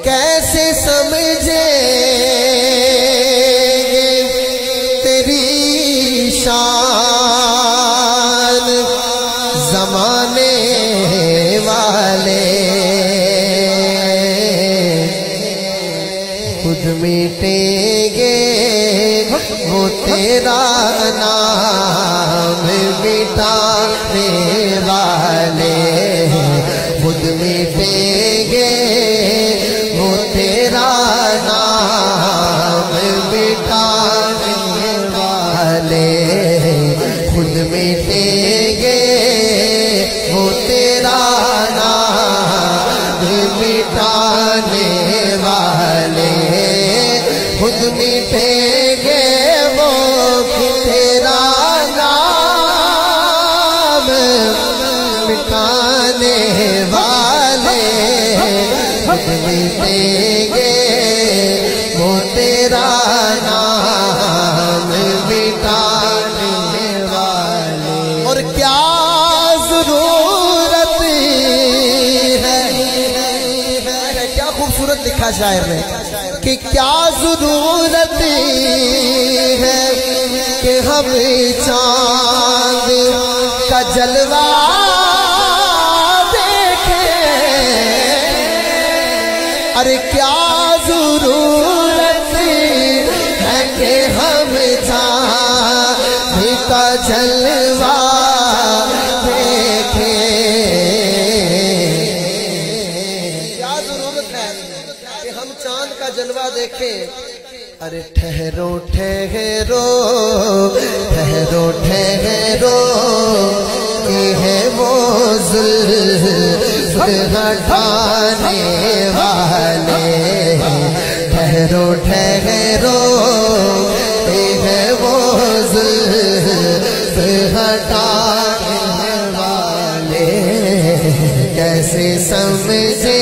کیسے سمجھے تیری شان زمانے والے، خود مٹیں گے وہ تیرا نام مٹانے والے، خود مٹیں گے وہ تیرا نام مٹانے والے، خود مٹیں گے وہ تیرا نام مٹانے والے، خود مٹیں گے وہ تیرا نام مٹانے والے، خود مٹیں گے وہ تیرا نام مٹانے والے۔ اور کیا ضرورت ہے، کیا خوبصورت لکھا شاعر نے کہ کیا ضرورت ہے کہ ہم چاند کا جلوہ دیکھیں، ارے کیا ضرورت ہے کہ ہم چاند کا جلوہ دیکھیں، کیا ضرورت ہے کہ ہم چاند کا جلوہ دیکھیں، ارے ٹھہرو ٹھہرو ٹھہرو ٹھہرو یہ ہے وہ زلف ہٹانے والے، ٹھہرو ٹھہرو یہ ہے وہ زلف ہٹانے والے، کیسے سمجھے